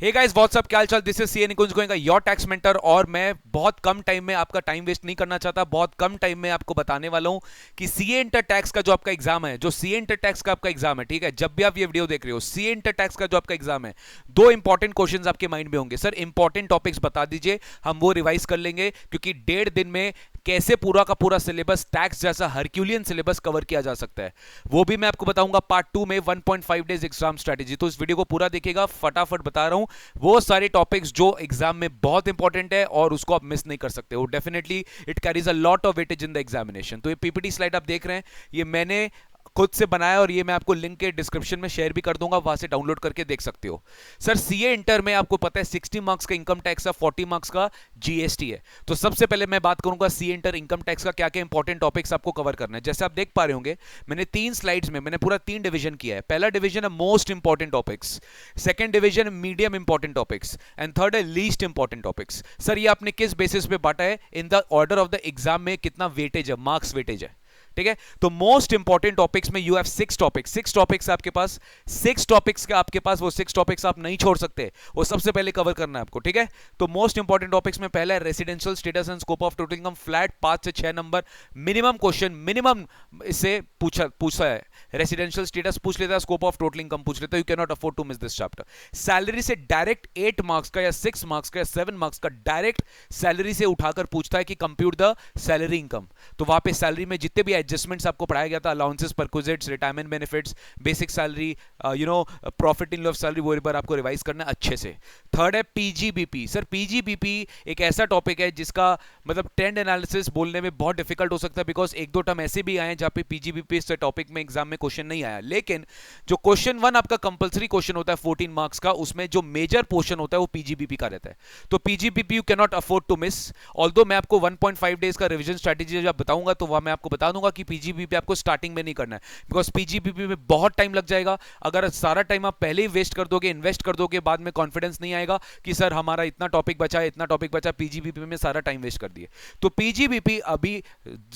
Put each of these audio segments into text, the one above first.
Hey guys what's up, क्या हाल चाल। This is CA Nikunj going your tax mentor. और मैं बहुत कम टाइम में आपका टाइम वेस्ट नहीं करना चाहता। बहुत कम टाइम में आपको बताने वाला हूं कि सीए इंटर टैक्स का जो आपका एग्जाम है, जो सीए इंटर टैक्स का आपका एग्जाम है, ठीक है, जब भी आप ये वीडियो देख रहे हो, सीए इंटर टैक्स का जो आपका एग्जाम है, दो इंपॉर्टेंट क्वेश्चंस आपके माइंड में होंगे। सर इंपॉर्टेंट टॉपिक्स बता दीजिए, हम वो रिवाइज कर लेंगे, क्योंकि 1.5 दिन में कैसे पूरा का पूरा सिलेबस टैक्स जैसा हरक्यूलियन सिलेबस कवर किया जा सकता है, वो भी मैं आपको बताऊंगा पार्ट 2 में 1.5 डेज एग्जाम स्ट्रेटेजी। तो इस वीडियो को पूरा देखिएगा, फटाफट बता रहा हूं वो सारे टॉपिक्स जो एग्जाम में बहुत इंपॉर्टेंट है और उसको आप मिस नहीं कर सकते हो। Definitely it carries a lot of weightage in the examination. तो ये पीपीटी स्लाइड आप देख रहे हैं, ये मैंने खुद से बनाया और ये मैं आपको लिंक के डिस्क्रिप्शन में शेयर भी कर दूंगा, वहां से डाउनलोड करके देख सकते हो। सर सीए इंटर में आपको पता है 60 मार्क्स का इनकम टैक्स है, 40 मार्क्स का जीएसटी है। तो सबसे पहले मैं बात करूंगा सीए इंटर इनकम टैक्स का क्या क्या इंपॉर्टेंट टॉपिक्स आपको कवर करना है। जैसे आप देख पा रहे होंगे, मैंने 3 स्लाइड्स में मैंने पूरा 3 डिवीजन किया है। पहला डिवीजन है most important topics, second division medium important topics, and third है लीस्ट इंपॉर्टेंट टॉपिक्स। सर ये आपने किस बेसिस पे बांटा है, in the order of the exam में कितना वेटेज है, मार्क्स वेटेज है, ठीक है। तो मोस्ट इंपॉर्टेंट टॉपिक्स में यू हैव 6 टॉपिक्स, 6 टॉपिक्स आपके पास, 6 टॉपिक्स का आपके पास, वो 6 टॉपिक्स आप नहीं छोड़ सकते, वो सबसे पहले कवर करना है आपको, ठीक है। तो मोस्ट इंपॉर्टेंट टॉपिक्स में पहला है residential status and scope of total income, flat 5 से 6 नंबर मिनिमम क्वेश्चन, मिनिमम इससे पूछा है। रेसिडेंशियल स्टेटस पूछ लेता है, स्कोप ऑफ टोटल इनकम पूछ लेता है, you can not afford to miss this chapter. Salary से डायरेक्ट 8 मार्क्स का या 6 मार्क्स का या 7 मार्क्स का डायरेक्ट सैलरी से उठाकर पूछता है कि कंप्यूट द सैलरी इनकम। तो वहां पे सैलरी में जितने भी एडजस्टमेंट्स आपको पढ़ाया गया था, allowances, perquisites, retirement benefits, basic salary, profit in लिeu of salary, वो एक बार आपको रिवाइज करना है अच्छे से। थर्ड है पीजीबीपी। सर पीजीबीपी एक ऐसा टॉपिक है जिसका मतलब ट्रेंड एनालिसिस बोलने में बहुत डिफिकल्ट हो सकता है, बिकॉज एक दो टर्म ऐसे भी आए जहां पे पीजीबीपी से टॉपिक में एग्जाम में क्वेश्चन नहीं आया। लेकिन जो क्वेश्चन 1 आपका कंपलसरी क्वेश्चन होता है 14 मार्क्स का, उसमें जो मेजर पोर्शन होता है वो पीजीबीपी का रहता है। तो PGBP you can not afford to miss. Although मैं आपको 1.5 डेज का रिवीजन स्ट्रेटेजी जब बताऊंगा तो वह मैं आपको बता दूंगा कि पीजीबीपी आपको स्टार्टिंग में नहीं करना है, बिकॉज पीजीबीपी में बहुत टाइम लग जाएगा। अगर सारा टाइम आप पहले ही वेस्ट कर दोगे, इन्वेस्ट कर दोगे, बाद में कॉन्फिडेंस नहीं आएगा कि सर हमारा इतना टॉपिक बचा है, इतना टॉपिक बचा, पीजीबीपी में सारा टाइम वेस्ट कर दिए। तो पीजीबीपी अभी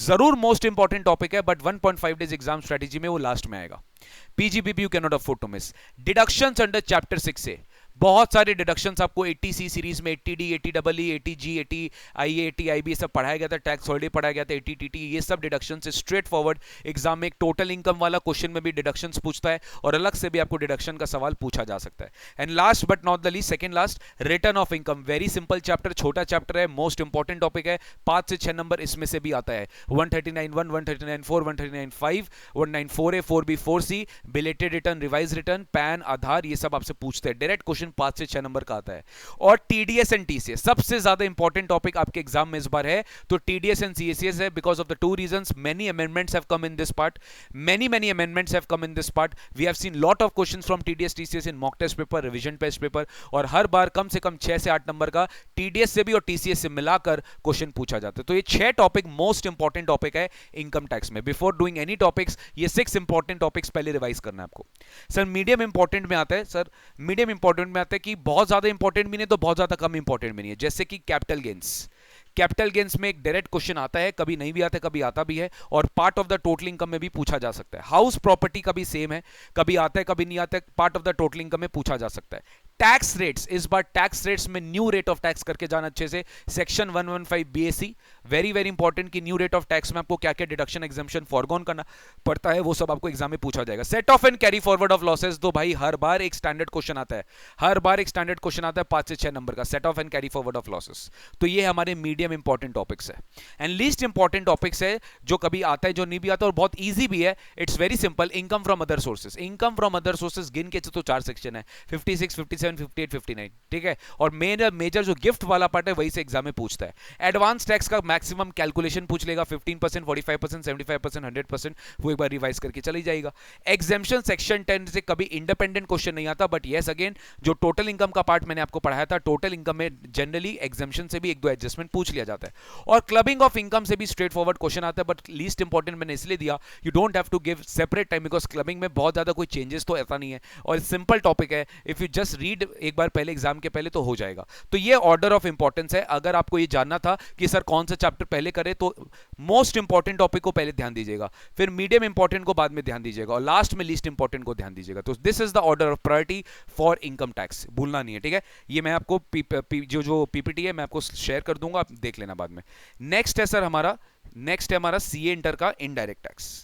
जरूर मोस्ट इंपॉर्टेंट टॉपिक है, बट 1.5 डेज एग्जाम स्ट्रेटेजी में वो लास्ट में आएगा। PGBP you can not afford to miss. Deductions under chapter 6 से बहुत सारे डिडक्शंस आपको 80C सीरीज में 80D, 80EE, 80G, 80IA, 80IB सब पढ़ाया गया था, टैक्स हॉलिडे पढ़ाया गया था, 80TT, ये सब डिडक्शन से स्ट्रेट फॉरवर्ड एग्जाम में एक टोटल इनकम वाला क्वेश्चन में भी डिडक्शंस पूछता है और अलग से भी आपको डिडक्शन का सवाल पूछा जा सकता है। And last but not the least, second last, return of income. Very simple chapter, छोटा चैप्टर है, मोस्ट इंपॉर्टेंट टॉपिक है, 5 से 6 नंबर इसमें से भी आता है। 139(1), 139(4), 139(5), 194A, 4B, 4C, belated return, revise return, PAN, Aadhaar, ये सब आपसे पूछते हैं। डायरेक्ट क्वेश्चन 5 से 6 नंबर का आता है। और टीडीएस एंड टीसीएस सबसे ज्यादा इंपॉर्टेंट टॉपिक आपके एग्जाम में इस बार है। तो टीडीएस एंड सीएसएस है, because of the 2 reasons, many amendments have come in this part, many amendments have come in this part. We have seen lot of questions from TDS TCS in mock test paper, revision test paper, और हर बार कम से कम 6 से 8 number का TDS से भी और TCS से मिलाकर क्वेश्चन पूछा जाता है। तो ये 6 टॉपिक मोस्ट इंपॉर्टेंट टॉपिक है इनकम टैक्स में। बिफोर डूइंग एनी टॉपिक्स, ये 6 इंपॉर्टेंट टॉपिक्स पहले रिवाइज करना है आपको। सर मीडियम इंपॉर्टेंट में आता है, सर मीडियम इंपॉर्टेंट में आता है कि बहुत ज्यादा इंपॉर्टेंट भी नहीं तो बहुत ज्यादा कम इंपॉर्टेंट भी नहीं है। जैसे कि कैपिटल गेन्स, कैपिटल गेन्स में एक डायरेक्ट क्वेश्चन आता है, कभी नहीं भी आता है, कभी आता भी है, और part of the total income में भी पूछा जा सकता है। हाउस प्रॉपर्टी का भी सेम है, कभी आता है कभी नहीं आता है, part of the total income में पूछा जा सकता है। टैक्स रेट्स, इस बार टैक्स रेट्स में न्यू रेट ऑफ टैक्स करके जाना अच्छे से, section 115 BAC, very very important कि न्यू रेट ऑफ टैक्स में आपको क्या क्या डिडक्शन एग्जम्पशन फॉरगॉन करना पड़ता है, वो सब आपको एग्जाम में पूछा जाएगा। Set of and carry forward of losses, तो भाई हर बार एक स्टैंडर्ड क्वेश्चन आता है, हर बार एक स्टैंडर्ड क्वेश्चन आता है 5 से 6 नंबर का, set of and carry forward of losses. तो ये हमारे मीडियम इंपॉर्टेंट टॉपिक्स है। एंड लीस्ट इंपॉर्टेंट टॉपिक्स है जो कभी आता है, जो नहीं भी आता, और बहुत ईजी भी है, it's very simple, income from other sources. Income from other sources गिन के तो 4 सेक्शन है, 56, 57, 58, 59, ठीक है। और मेजर जो गिफ्ट वाला पार्ट है वही से एग्जाम में पूछता है। एडवांस टैक्स का मैक्सिमम कैलकुलेशन पूछ लेगा, 15%, 45%, 75%, 100%, वो एक बार रिवाइज करके चली जाएगा। एग्जेम्पशन सेक्शन 10 से कभी इंडिपेंडेंट क्वेश्चन नहीं आता, बट यस अगेन जो टोटल इनकम का पार्ट मैंने आपको पढ़ाया था, टोटल इनकम में जनरली एग्जेम्पशन से भी एक दो एडजस्टमेंट पूछ लिया जाता है। और क्लबिंग ऑफ इनकम से भी स्ट्रेट फॉरवर्ड क्वेश्चन आता है, बट लीस्ट इंपॉर्टेंट मैंने इसलिए दिया, you don't have to give separate time, because clubbing में बहुत ज्यादा कोई चेंजेस तो ऐसा नहीं है और सिंपल टॉपिक है। If you just read read एक बार पहले एग्जाम के पहले तो हो जाएगा। तो ये ऑर्डर ऑफ इंपॉर्टेंस है। अगर आपको ये जानना था कि सर कौन सा चैप्टर पहले करें, तो मोस्ट इंपॉर्टेंट टॉपिक को पहले ध्यान दीजिएगा, फिर मीडियम इंपॉर्टेंट को बाद में ध्यान दीजिएगा, और लास्ट में लीस्ट इंपॉर्टेंट को ध्यान दीजिएगा। तो this is the order of priority for income tax, भूलना नहीं है, ठीक है। ये मैं आपको जो पीपीटी है मैं आपको शेयर कर दूंगा, आप देख लेना बाद में। नेक्स्ट है सर हमारा सीए इंटर का इनडायरेक्ट टैक्स।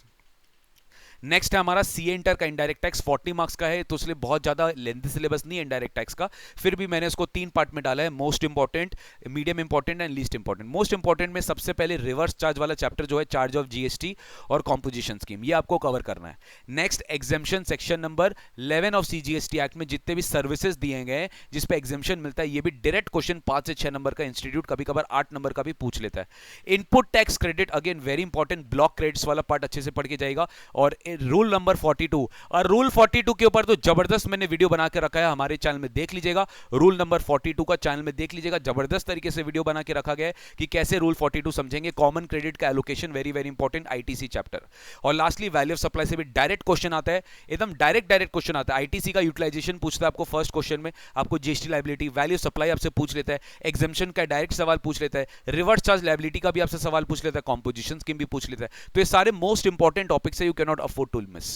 नेक्स्ट है हमारा सीए इंटर का इनडायरेक्ट टैक्स, 40 मार्क्स का है, तो इसलिए बहुत ज्यादा लेंथी सिलेबस नहीं है इनडायरेक्ट टैक्स का, फिर भी मैंने इसको 3 पार्ट में डाला है, most important, medium important and least important. Most important में सबसे पहले रिवर्स चार्ज वाला चैप्टर जो है, चार्ज ऑफ जीएसटी और कॉम्पोजिशन स्कीम, ये आपको कवर करना है। Next exemption section number 11 of CGST act में जितने भी सर्विसेज दिए गए हैं जिसपे एग्जेम्पशन मिलता है, ये भी डायरेक्ट क्वेश्चन 5 से 6 नंबर का, इंस्टीट्यूट कभी कभार 8 नंबर का भी पूछ लेता है। Input tax credit, again very important, block credits वाला पार्ट अच्छे से पढ़ के जाएगा। और रूल नंबर 42, और रूल 42 के ऊपर तो जबरदस्त मैंने वीडियो बना के रखा है, हमारे चैनल में देख लीजिएगा। रूल नंबर 42 का चैनल में देख लीजिएगा, जबरदस्त तरीके से वीडियो बना के रखा गया है कि कैसे रूल 42 समझेंगे। कॉमन क्रेडिट का allocation, very very important, ITC chapter. और लास्टली वैल्यू ऑफ सप्लाई से भी डायरेक्ट क्वेश्चन आता है, एकदम डायरेक्ट क्वेश्चन आता है। आईटीसी का यूटिलाइजेशन पूछता है आपको फर्स्ट क्वेश्चन में, आपको GST liability, value of supply आपसे पूछ लेता है, एग्जेम्पशन का डायरेक्ट सवाल पूछ लेता है, रिवर्स चार्ज लायबिलिटी का भी आपसे सवाल पूछ लेता है, कॉम्पोजिशन स्कीम भी पूछ लेता है। तो ये सारे मोस्ट इंपॉर्टेंट टॉपिक्स है, you can not afford to miss.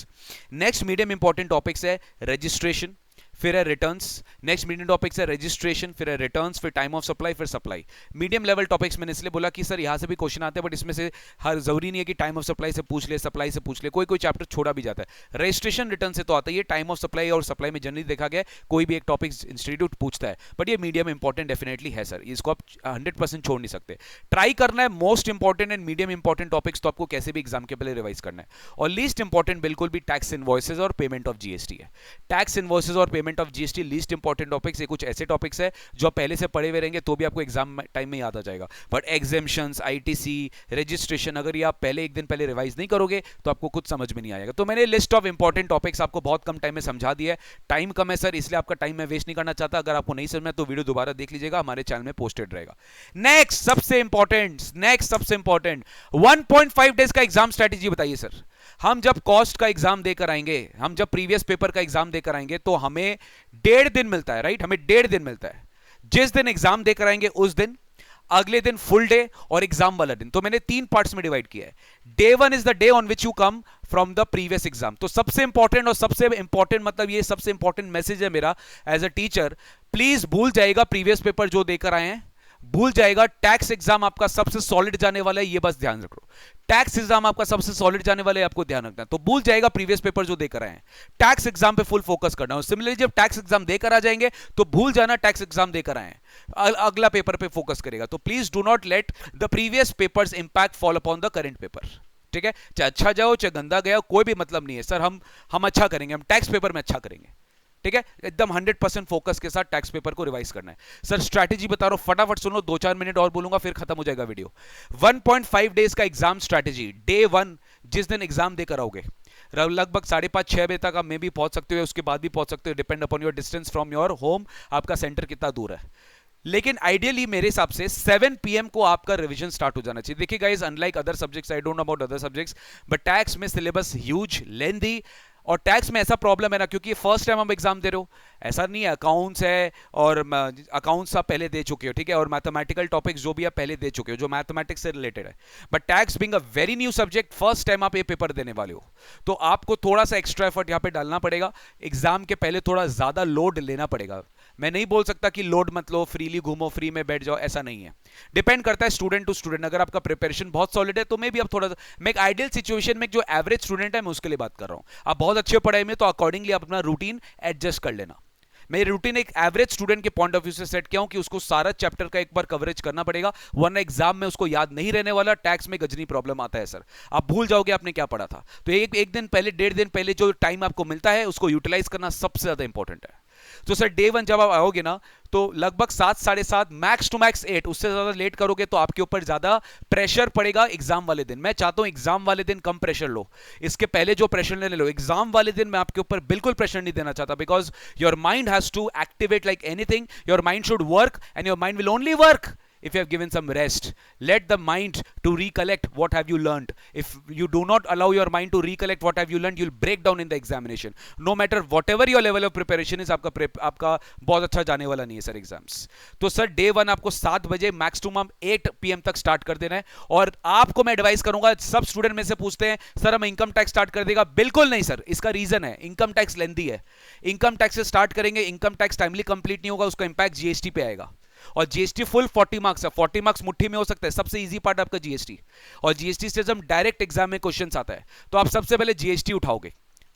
Next medium important topics है रजिस्ट्रेशन, फिर है रिटर्न्स। नेक्स्ट मीडियम टॉपिक्स है रजिस्ट्रेशन, फिर है रिटर्न्स, फिर टाइम ऑफ सप्लाई, फिर सप्लाई। मीडियम लेवल टॉपिक्स मैंने इसलिए बोला कि सर यहां से भी क्वेश्चन आते हैं, बट इसमें से हर जरूरी नहीं है कि टाइम ऑफ सप्लाई से पूछ ले, सप्लाई से पूछ ले, कोई कोई चैप्टर छोड़ा भी जाता है। रजिस्ट्रेशन रिटर्न से तो आता ही है, टाइम ऑफ सप्लाई और सप्लाई में जनरली देखा गया कोई भी एक टॉपिक इंस्टीट्यूट पूछता है, बट ये मीडियम इंपॉर्टेंट डेफिनेटली है सर, इसको आप 100% छोड़ नहीं सकते। ट्राई करना है most important and medium important topics तो आपको कैसे भी एग्जाम के पहले रिवाइज करना है। और लीस्ट इंपॉर्टेंट बिल्कुल भी टैक्स इनवॉइसेज और पेमेंट ऑफ जीएसटी है। टैक्स इनवॉइसेज और payment of GST least important topics, ये कुछ ऐसे टॉपिक्स है जो पहले से पढ़े हुए रहेंगे तो भी आपको एग्जाम टाइम में याद आ जाएगा। बट एग्जेम्पशंस, आईटीसी, रजिस्ट्रेशन, अगर ये आप पहले एक दिन पहले रिवाइज नहीं करोगे तो आपको कुछ समझ में नहीं आएगा। तो मैंने लिस्ट ऑफ इंपॉर्टेंट टॉपिक्स आपको बहुत कम टाइम में समझा दिया है। टाइम कम है सर, इसलिए आपका टाइम मैं वेस्ट नहीं करना चाहता। अगर आपको नहीं समझना तो वीडियो दोबारा देख लीजिएगा, हमारे चैनल में पोस्टेड रहेगा। नेक्स्ट सबसे इंपॉर्टेंट 1.5 डेज का एग्जाम स्ट्रेटेजी बताइए सर। हम जब कॉस्ट का एग्जाम देकर आएंगे, हम जब प्रीवियस पेपर का एग्जाम देकर आएंगे तो हमें 1.5 दिन मिलता है, राइट, हमें 1.5 दिन मिलता है। जिस दिन एग्जाम देकर आएंगे उस दिन, अगले दिन फुल डे और एग्जाम वाला दिन। तो मैंने 3 पार्ट्स में डिवाइड किया है। Day 1 is the day on which you come from the previous exam. तो सबसे इंपॉर्टेंट, और सबसे इंपॉर्टेंट मतलब ये सबसे इंपॉर्टेंट मैसेज है मेरा एज अ टीचर, प्लीज भूल जाएगा प्रीवियस पेपर जो देकर आए हैं, भूल जाएगा। टैक्स एग्जाम आपका सबसे सॉलिड जाने वाला है, ये बस ध्यान रखो। टैक्स एग्जाम आपका सबसे सॉलिड जाने वाला है, आपको ध्यान रखना है। तो भूल जाएगा प्रीवियस पेपर जो देकर आए हैं, टैक्स एग्जाम पे फुल फोकस करना है। सिमिलरली जब टैक्स एग्जाम देकर आ जाएंगे तो भूल जाना टैक्स एग्जाम देकर आए हैं, अगला पेपर पे फोकस करेगा। तो please do not let the previous papers impact fall upon the current paper, ठीक है। चाहे अच्छा जाओ चाहे गंदा गया, कोई भी मतलब नहीं है सर, हम अच्छा करेंगे, हम टैक्स पेपर में अच्छा करेंगे, ठीक है। एकदम 100% फोकस के साथ टैक्स पेपर को रिवाइज करना है। सर स्ट्रैटेजी बता रहा हूं, फटाफट सुनो, 2-4 मिनट और बोलूंगा फिर खत्म हो जाएगा वीडियो। 1.5 डेज का एग्जाम स्ट्रैटेजी। डे 1 जिस दिन एग्जाम देकर आओगे, लगभग 5:30-6 बजे तक आप में भी पहुंच सकते हो, उसके बाद भी पहुंच सकते हो, depend upon your distance from your home, आपका सेंटर कितना दूर है। लेकिन आइडियली मेरे हिसाब से 7 PM को आपका रिवीजन स्टार्ट हो जाना चाहिए। देखिए guys, unlike other subjects, I don't know about other subjects, but tax में सिलेबस ह्यूज, लेंथी, और टैक्स में ऐसा प्रॉब्लम है ना, क्योंकि फर्स्ट टाइम हम एग्जाम दे रहे हो, ऐसा नहीं है। अकाउंट्स है और अकाउंट्स आप पहले दे चुके हो, ठीक है, और मैथमेटिकल टॉपिक्स जो भी आप पहले दे चुके हो, जो मैथमेटिक्स से रिलेटेड है। But tax being a very new subject, first time आप ये पेपर देने वाले हो, तो आपको थोड़ा सा एक्स्ट्रा एफर्ट यहाँ पे डालना पड़ेगा। एग्जाम के पहले थोड़ा ज्यादा लोड लेना पड़ेगा। मैं नहीं बोल सकता कि लोड मत लो, फ्रीली घूमो, फ्री में बैठ जाओ, ऐसा नहीं है। डिपेंड करता है स्टूडेंट टू स्टूडेंट। अगर आपका प्रिपरेशन बहुत सॉलिड है तो मे भी आप थोड़ा, मैं एक आइडियल सिचुएशन में जो एवरेज स्टूडेंट है मैं उसके लिए बात कर रहा हूं। आप बहुत अच्छे पढ़ाई में तो अकॉर्डिंगली आप अपना रूटीन एडजस्ट कर लेना। मैं रूटीन एक एवरेज स्टूडेंट के पॉइंट ऑफ व्यू से सेट किया हूं कि उसको सारा चैप्टर का एक बार कवरेज करना पड़ेगा, वरना एग्जाम में उसको याद नहीं रहने वाला। टैक्स में गजनी प्रॉब्लम आता है सर, आप भूल जाओगे आपने क्या पढ़ा था। तो एक दिन पहले, 1.5 दिन पहले जो टाइम आपको मिलता है उसको यूटिलाइज करना सबसे ज्यादा इंपॉर्टेंट है। तो सर डे 1 जब आप आओगे ना तो लगभग 7, 7:30, मैक्स टू मैक्स 8, उससे ज्यादा लेट करोगे तो आपके ऊपर ज्यादा प्रेशर पड़ेगा एग्जाम वाले दिन। मैं चाहता हूं एग्जाम वाले दिन कम प्रेशर लो, इसके पहले जो प्रेशर ले लो, एग्जाम वाले दिन मैं आपके ऊपर बिल्कुल प्रेशर नहीं देना चाहता, because your mind has to activate like anything. Your mind should work and your mind will only work if you have given some rest. Let the mind to recollect what have you learned. If you do not allow your mind to recollect what have you learned, you'll break down in the examination. No matter whatever your level of preparation is, आपका बहुत अच्छा जाने वाला नहीं है sir exams. तो sir day 1 आपको 7 बजे मैक्सिमम 8 PM तक स्टार्ट कर देना है. और आपको मैं एडवाइस करूंगा, सब स्टूडेंट में से पूछते हैं सर हम इनकम टैक्स स्टार्ट कर देगा. बिल्कुल नहीं सर, इसका रीजन है इनकम टैक्स लेंथी है. इनकम टैक्स से स्टार्ट करेंगे, इनकम टैक्स टाइमली कंप्लीट नहीं होगा, उसका इंपैक्ट जीएसटी पे आएगा. और जीएसटी फुल 40 मार्क्स है. 40 मार्क्स मुट्ठी में हो सकता है. सबसे इजी पार्ट आपका जीएसटी. और जीएसटी से जब डायरेक्ट एग्जाम में क्वेश्चन आता है तो आप सबसे पहले जीएसटी उठाओगे.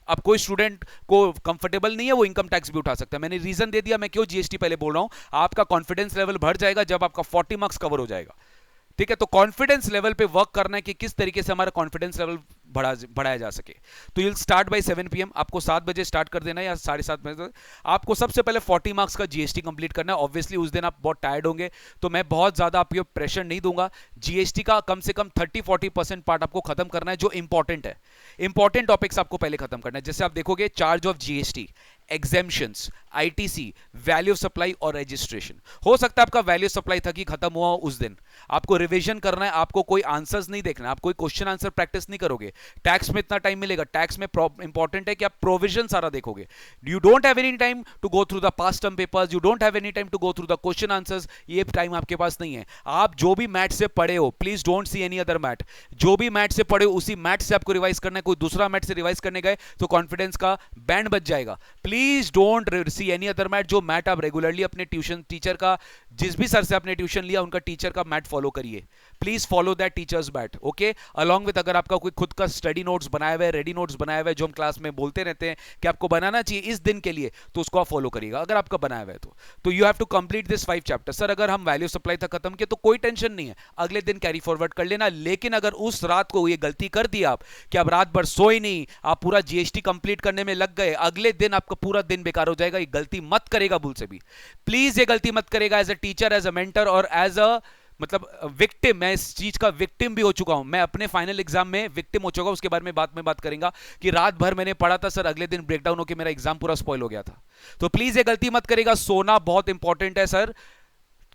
अब कोई स्टूडेंट को कंफर्टेबल नहीं है, वो इनकम टैक्स भी उठा सकता है. मैंने रीजन दे दिया मैं क्यों जीएसटी पहले बोल रहा हूं. आपका कॉन्फिडेंस लेवल बढ़ जाएगा जब आपका 40 मार्क्स कवर हो जाएगा. ठीक है, तो कॉन्फिडेंस लेवल पे वर्क करना है कि किस तरीके से हमारा कॉन्फिडेंस लेवल बढ़ाया जा सके. तो यूल स्टार्ट बाय 7 PM. आपको 7 बजे स्टार्ट कर देना है या 7:30 बजे. आपको सबसे पहले 40 मार्क्स का जीएसटी कंप्लीट करना है. ऑब्वियसली उस दिन आप बहुत टायर्ड होंगे, तो मैं बहुत ज्यादा आपको प्रेशर नहीं दूंगा. जीएसटी का कम से कम 30-40% पार्ट आपको खत्म करना है जो इंपॉर्टेंट है. इंपॉर्टेंट टॉपिक्स आपको पहले खत्म करना है. जैसे आप देखोगे charge of GST, exemptions, ITC, value of supply और रजिस्ट्रेशन. हो सकता है आपका वैल्यू ऑफ सप्लाई था कि खत्म हुआ उस दिन. आपको रिवीजन करना है, आपको कोई आंसर्स नहीं देखना, आप कोई क्वेश्चन आंसर प्रैक्टिस नहीं करोगे. टैक्स में इतना टाइम मिलेगा. टैक्स में इंपॉर्टेंट है कि आप प्रोविजन सारा देखोगे. You don't have any time to go through the past term papers, you don't have any time to go through the question answers. ये टाइम आपके पास नहीं है. आप जो भी मैथ से पढ़े हो, please don't see any other math. जो भी मैथ से पढ़े हो उसी मैथ से आपको रिवाइज करना है. कोई दूसरा मैथ से रिवाइज करने गए तो कॉन्फिडेंस का बैंड बच जाएगा. Please don't see any other math. जो मैथ आप रेगुलरली अपने ट्यूशन टीचर का, जिस भी सर से आपने ट्यूशन लिया उनका टीचर का मैथ फॉलो करिए. Please follow that teachers math. Okay, along with अगर आपका कोई खुद का स्टडी नोट्स बनाया हुआ है, रेडी नोट्स बनाया हुआ है, जो हम क्लास में बोलते रहते हैं कि आपको बनाना चाहिए इस दिन के लिए, तो उसको आप फॉलो करिएगा अगर आपका बनाया हुआ है तो you have to complete this 5 chapter. Sir अगर हम वैल्यू सप्लाई तक खत्म किए तो कोई टेंशन नहीं है, अगले दिन कैरी फॉरवर्ड कर लेना. लेकिन अगर उस रात को ये गलती कर दी आप कि आप रात भर सोए नहीं, आप पूरा जीएसटी कंप्लीट करने में लग गए, अगले दिन आपका पूरा दिन बेकार हो जाएगा. ये गलती मत करेगा भूल से भी. प्लीज ये गलती मत करेगा. As a teacher, as a mentor और एज अ मतलब विक्टिम, मैं इस चीज का विक्टिम भी हो चुका हूं. मैं अपने फाइनल एग्जाम में विक्टिम हो चुका. उसके बारे में बात करेंगे कि रात भर मैंने पढ़ा था सर, अगले दिन ब्रेकडाउन होकर मेरा एग्जाम पूरा स्पॉइल हो गया था. तो प्लीज ये गलती मत करेगा. सोना बहुत इंपॉर्टेंट है सर.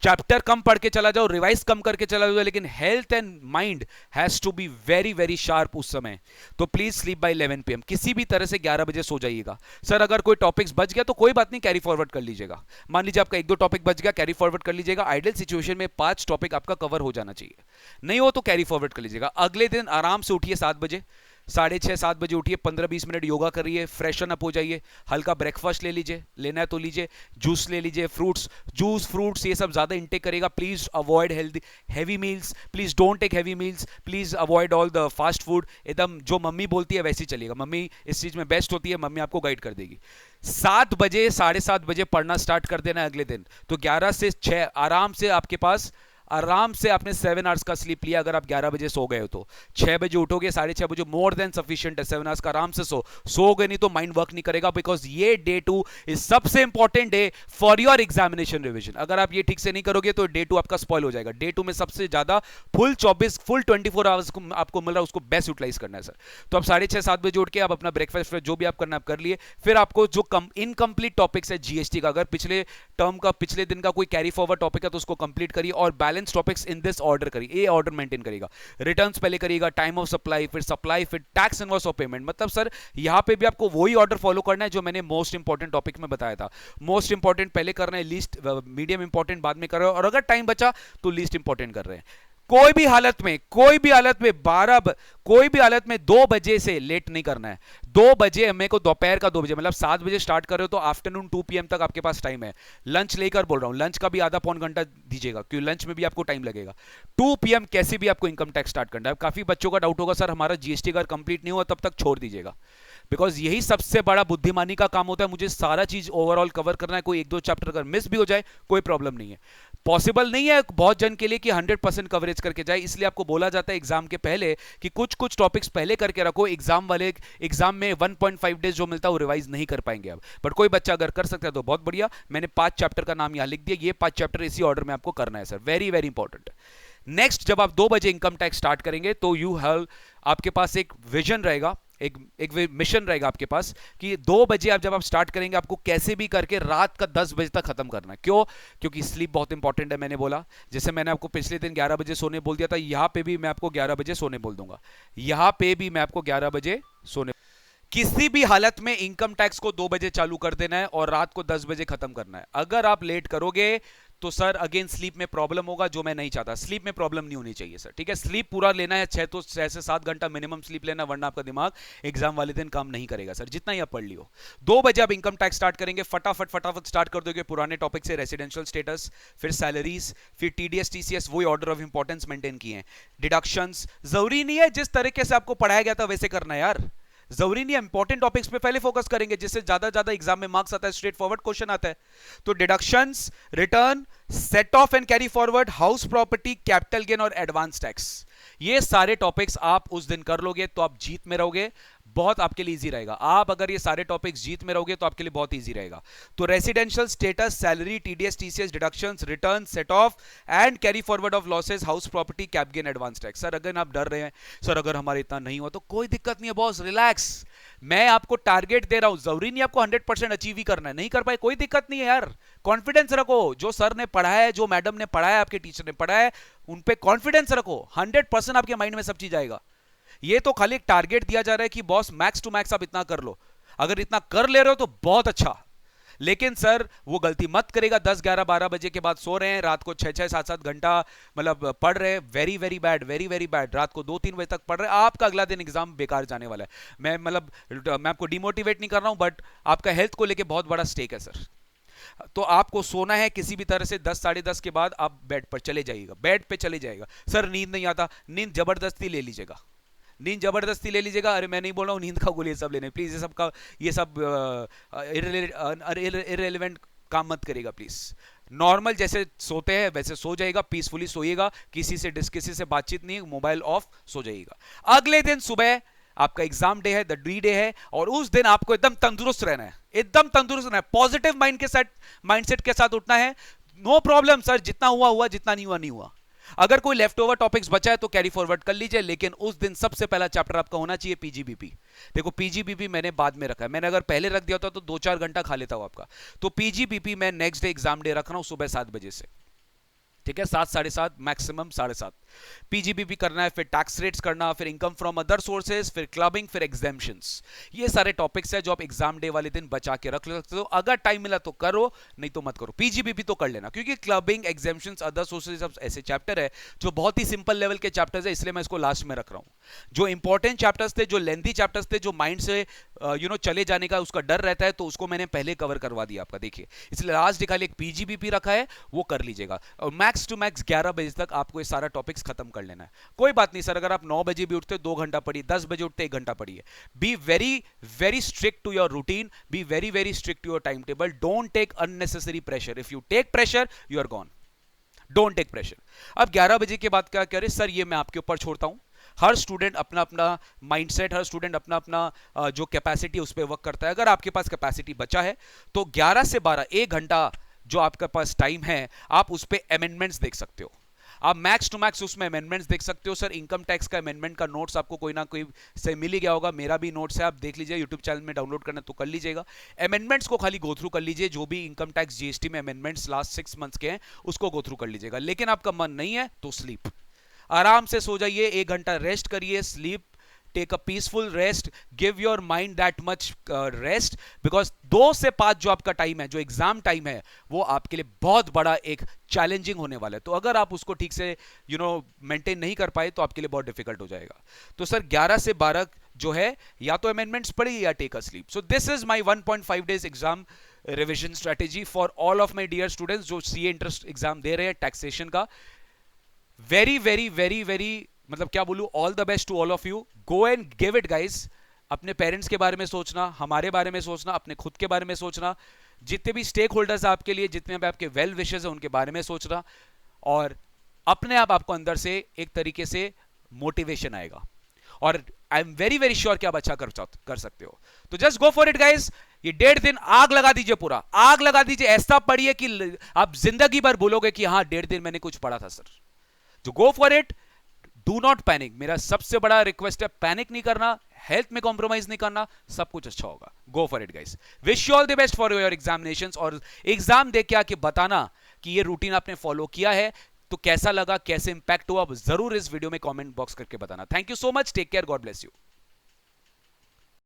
चैप्टर कम पढ़ के चला जाओ, रिवाइज कम करके चला जाओ, लेकिन health and mind has to be very very sharp उस समय. तो प्लीज स्लीप बाय 11 PM. किसी भी तरह से 11 बजे सो जाइएगा. सर अगर कोई टॉपिक्स बच गया तो कोई बात नहीं, कैरी फॉरवर्ड कर लीजिएगा. मान लीजिए आपका 1-2 टॉपिक बच गया, कैरी फॉरवर्ड कर लीजिएगा. आइडियल सिचुएशन में 5 टॉपिक आपका कवर हो जाना चाहिए. नहीं हो तो कैरी फॉरवर्ड कर लीजिएगा. अगले दिन आराम से उठिए 7 बजे, 6:30-7 बजे उठिए, 15-20 मिनट योगा करिए, फ्रेशन अप हो जाइए, हल्का ब्रेकफास्ट ले लीजिए, लेना है तो लीजिए, जूस ले लीजिए, फ्रूट्स ये सब ज्यादा इंटेक करेगा. Please avoid healthy heavy meals. Please don't take heavy meals. Please avoid all the fast food. एकदम जो मम्मी बोलती है वैसे ही चलिएगा. मम्मी इस चीज में बेस्ट होती है, मम्मी आपको गाइड कर देगी. 7 बजे 7:30 बजे पढ़ना स्टार्ट कर देना है अगले दिन. तो 11 से 6 आराम से आपके पास, आराम से आपने 7 आवर्स का स्लीप लिया. अगर आप 11 बजे सो गए हो तो 6 बजे उठोगे, 6:30 बजे मोर देन सफिशिएंट है. 7 आवर्स का आराम से सो गए नहीं तो माइंड वर्क नहीं करेगा. बिकॉज ये डे 2 इज सबसे important day for your examination revision. अगर आप ये ठीक से नहीं करोगे तो डे 2 आपका स्पॉइल हो जाएगा. डे 2 में सबसे ज्यादा फुल 24 आवर्स आपको मिल रहा है, उसको बेस्ट यूटिलाइज करना है सर. तो आप 6:30-7 बजे उठ के आप अपना ब्रेकफास्ट जो भी आप करना आप कर लिए. फिर आपको जो इनकम्प्लीट टॉपिक्स है जीएसटी का, अगर पिछले टर्म का पिछले दिन का कोई कैरी फॉरवर्ड टॉपिक है तो उसको कंप्लीट करिए. और balance topics in this order करिए. ये ऑर्डर मेंटेन करिएगा. रिटर्न्स पहले करिएगा, टाइम ऑफ सप्लाई, फिर टैक्स इनवॉइस ऑफ पेमेंट. मतलब सर यहां पे भी आपको वही ऑर्डर फॉलो करना है जो मैंने मोस्ट इंपॉर्टेंट टॉपिक में बताया था. मोस्ट इंपॉर्टेंट पहले करना है, लीस्ट मीडियम इंपॉर्टेंट बाद में कर रहे हो, और अगर टाइम बचा तो लीस्ट इंपॉर्टेंट कर रहे हैं. कोई भी हालत में 2 बजे से लेट नहीं करना है. 2 बजे मेरे को दोपहर का 2 बजे, मतलब 7 बजे स्टार्ट कर रहे हो तो आफ्टरनून 2 PM तक आपके पास टाइम है. लंच लेकर बोल रहा हूं, लंच का भी आधा पौन घंटा दीजिएगा क्योंकि लंच में भी आपको टाइम लगेगा. 2 PM कैसे भी आपको इनकम टैक्स स्टार्ट करना है. काफी बच्चों का डाउट होगा सर हमारा जीएसटी अगर कंप्लीट नहीं हुआ तब तक छोड़ दीजिएगा. बिकॉज यही सबसे बड़ा बुद्धिमानी का काम होता है. मुझे सारा चीज ओवरऑल कवर करना है. कोई 1-2 चैप्टर अगर मिस भी हो जाए कोई प्रॉब्लम नहीं है. पॉसिबल नहीं है बहुत जन के लिए कि 100% कवरेज करके जाए. इसलिए आपको बोला जाता है एग्जाम के पहले कि कुछ टॉपिक्स पहले करके रखो. एग्जाम में 1.5 डेज जो मिलता है वो रिवाइज नहीं कर पाएंगे आप. बट कोई बच्चा अगर कर सकता है तो बहुत बढ़िया. मैंने 5 चैप्टर का नाम यहां लिख दिया. ये 5 चैप्टर इसी ऑर्डर में आपको करना है sir. Very very important. Next जब आप 2 बजे इनकम टैक्स स्टार्ट करेंगे तो आपके पास एक विजन रहेगा. एक एक मिशन रहेगा आपके पास कि 2 बजे आप जब आप स्टार्ट करेंगे आपको कैसे भी करके रात का 10 बजे तक खत्म करना है। क्यों? क्योंकि स्लीप बहुत इंपॉर्टेंट है। मैंने बोला, जैसे मैंने आपको पिछले दिन 11 बजे सोने बोल दिया था, यहां पे भी मैं आपको 11 बजे सोने बोल दूंगा, यहां पे भी मैं आपको 11 बजे सोने। किसी भी हालत में इनकम टैक्स को 2 बजे चालू कर देना है और रात को 10 बजे खत्म करना है। अगर आप लेट करोगे तो सर अगेन स्लीप में प्रॉब्लम होगा, जो मैं नहीं चाहता। स्लीप में प्रॉब्लम नहीं होनी चाहिए सर, ठीक है? स्लीप पूरा लेना है, 6 से 7 घंटा मिनिमम स्लीप लेना, वरना आपका दिमाग एग्जाम वाले दिन काम नहीं करेगा सर, जितना ही आप पढ़ लियो। 2 बजे आप इनकम टैक्स स्टार्ट करेंगे, फटाफट फटाफट स्टार्ट कर दोगे पुराने टॉपिक से, रेसिडेंशियल स्टेटस, फिर सैलरीज, फिर टीडीएस टीसीएस, वही ऑर्डर ऑफ इंपॉर्टेंस मेंटेन किए हैं। डिडक्शंस जरूरी नहीं है जिस तरीके से आपको पढ़ाया गया था वैसे करना है यार, जरूरी नहीं है। इंपॉर्टेंट टॉपिक्स पे पहले फोकस करेंगे, जिससे ज्यादा एग्जाम में मार्क्स आता है, स्ट्रेट फॉरवर्ड क्वेश्चन आता है। तो deductions, return, set of and carry forward, house property, capital gain और एडवांस टैक्स, ये सारे टॉपिक्स आप उस दिन कर लोगे तो आप जीत में रहोगे, बहुत आपके लिए इजी रहेगा। आप अगर ये सारे टॉपिक्स जीत में रहोगे तो आपके लिए बहुत इजी रहेगा। तो residential status, salary, TDS TCS, deductions, return, set of and carry forward of losses, house property, cap gain, advance tax. Sir अगर आप डर रहे हैं, सर अगर हमारे इतना नहीं हुआ, तो कोई दिक्कत नहीं है बॉस, रिलैक्स। मैं आपको टारगेट दे रहा हूं, जरूरी नहीं आपको 100% अचीव ही करना है। नहीं कर पाए कोई दिक्कत नहीं है यार, कॉन्फिडेंस रखो। जो सर ने पढ़ाया है, जो मैडम ने पढ़ाया है, आपके टीचर ने पढ़ाया है, उन पे कॉन्फिडेंस रखो। 100% आपके माइंड में सब चीज आएगा। ये तो खाली एक टारगेट दिया जा रहा है कि बॉस मैक्स टू मैक्स आप इतना कर लो। अगर इतना कर ले रहे हो तो बहुत अच्छा, लेकिन सर वो गलती मत करेगा 10 11 12 बजे के बाद सो रहे हैं, रात को 6 7 7 घंटा मतलब पढ़ रहे हैं, very very bad, very very bad. रात को 2 3 बजे तक पढ़ रहे हैं, आपका अगला दिन एग्जाम बेकार जाने वाला है। मैं आपको डिमोटिवेट नहीं कर रहा हूं, बट आपका हेल्थ को लेके बहुत बड़ा स्टेक है सर। तो आपको सोना है किसी भी तरह से, 10 साढ़े 10 के बाद आप बेड पर चले जाइएगा, बेड पे चले जाइएगा। सर नींद नहीं आता, नींद जबरदस्ती ले लीजिएगा, नींद जबरदस्ती ले लीजिएगा। अरे मैं नहीं बोल रहा हूँ नींद का गोली सब लेने, प्लीज ये सब का, ये सब इररिलेवेंट काम मत करेगा प्लीज। नॉर्मल जैसे सोते हैं वैसे सो जाएगा, पीसफुली सोइएगा, किसी से बातचीत नहीं, मोबाइल ऑफ, सो जाइएगा। अगले दिन सुबह आपका एग्जाम डे है, द डी डे है, और उस दिन आपको एकदम तंदुरुस्त रहना है, एकदम तंदुरुस्त रहना है, पॉजिटिव माइंडसेट के साथ उठना है। नो प्रॉब्लम सर, जितना हुआ हुआ, जितना नहीं हुआ नहीं हुआ। अगर कोई लेफ्ट ओवर टॉपिक्स बचा है तो कैरी फॉरवर्ड कर लीजिए, लेकिन उस दिन सबसे पहला चैप्टर आपका होना चाहिए पीजीबीपी। देखो पीजीबीपी मैंने बाद में रखा है, मैंने अगर पहले रख दिया होता तो 2 4 घंटा खा लेता हूं आपका। तो पीजीबीपी मैं नेक्स्ट डे एग्जाम डे रख रहा हूं सुबह 7 बजे से, ठीक है, 7 साढ़े 7 मैक्सिमम 7:30 पीजीबीपी करना है, फिर टैक्स रेट्स करना, फिर इनकम फ्रॉम अदर सोर्सेज, फिर क्लबिंग, फिर एग्जाम्शंस। ये सारे टॉपिक्स है जो आप एग्जाम डे वाले दिन बचा के रख सकते हो। अगर टाइम मिला तो करो, नहीं तो मत करो। पीजीबीपी तो कर लेना, क्योंकि क्लबिंग, एग्जाम्शंस, अदर सोर्सेज सब ऐसे चैप्टर है जो बहुत ही सिंपल लेवल के चैप्टर्स है, इसलिए मैं इसको लास्ट में रख रहा हूं। जो इंपॉर्टेंट चैप्टर्स थे, जो लेंथी चैप्टर्स थे, जो माइंड से चले जाने का उसका डर रहता है, तो उसको मैंने पहले कवर करवा दिया आपका, देखिए। इसलिए लास्ट डे खाली एक पीजीबीपी रखा है, वो कर लीजिएगा। और मैक्स टू मैक्स 11 बजे तक आपको ये सारा टॉपिक्स खत्म कर लेना है। कोई बात नहीं सर, अगर आप 9 बजे भी उठते 2 घंटा पढ़िए, 10 बजे उठते 1 घंटा पढ़िए। Be very very strict to your routine, be very very strict to your time table. Don't take unnecessary pressure, if you take pressure you are gone, don't take pressure. अब 11 बजे के बाद क्या करें सर, ये मैं आपके ऊपर छोड़ता हूं। हर स्टूडेंट अपना अपना माइंडसेट, हर स्टूडेंट अपना अपना जो कैपेसिटी उस पर वर्क करता है। अगर आपके पास कैपेसिटी बचा है तो 11 से 12 1 घंटा जो आपके पास टाइम है, आप उस पर अमेंडमेंट्स देख सकते हो। आप मैक्स टू मैक्स उसमें अमेंडमेंट्स देख सकते हो। सर इनकम टैक्स का अमेंडमेंट का नोट्स आपको कोई ना कोई से मिल ही गया होगा, मेरा भी नोट्स है, आप देख लीजिए, यूट्यूब चैनल में डाउनलोड करना तो कर लीजिएगा। अमेंडमेंट्स को खाली गो थ्रू कर लीजिए, जो भी इनकम टैक्स जीएसटी में अमेंडमेंट्स लास्ट 6 मंथ्स के हैं उसको गो थ्रू कर लीजिएगा। लेकिन आपका मन नहीं है तो स्लीप, आराम से सो जाइए, 1 घंटा रेस्ट करिए, sleep, take a peaceful rest, give your mind that much rest, because 2 से 5 जो आपका टाइम है, जो एग्जाम टाइम है, वो आपके लिए बहुत बड़ा एक चैलेंजिंग होने वाला है। तो अगर आप उसको ठीक से मेंटेन नहीं कर पाए तो आपके लिए बहुत डिफिकल्ट हो जाएगा। तो सर 11 से 12 जो है, या तो अमेंडमेंट्स पढ़िए या take a sleep. So this is my 1.5 days exam revision strategy for all of my dear students जो सीए इंटरेस्ट एग्जाम दे रहे हैं टैक्सेशन का। वेरी वेरी वेरी वेरी मतलब क्या बोलूं, all the best to all of you, go and give it guys. अपने parents के बारे में सोचना, हमारे बारे में सोचना, अपने खुद के बारे में सोचना, जितने भी स्टेक होल्डर्स आपके लिए, जितने भी आपके वेल विशेस हैं उनके बारे में सोचना, और अपने आप आपको अंदर से एक तरीके से मोटिवेशन आएगा, और I am very very sure कि आप अच्छा कर सकते हो। तो just go for it guys. ये 1.5 दिन आग लगा दीजिए, पूरा आग लगा दीजिए, ऐसा पढ़िए कि आप जिंदगी भर भूलोगे कि हाँ 1.5 दिन मैंने कुछ पढ़ा था सर। तो go for it, do not panic. मेरा सबसे बड़ा रिक्वेस्ट है, पैनिक नहीं करना, हेल्थ में कॉम्प्रोमाइज नहीं करना, सब कुछ अच्छा होगा. Go for it guys. Wish you all the best for your examinations. और एग्जाम दे के आके बताना कि ये रूटीन आपने फॉलो किया है तो कैसा लगा, कैसे इंपैक्ट हुआ, जरूर इस वीडियो में कमेंट बॉक्स करके बताना. Thank you so much. Take care. God bless you.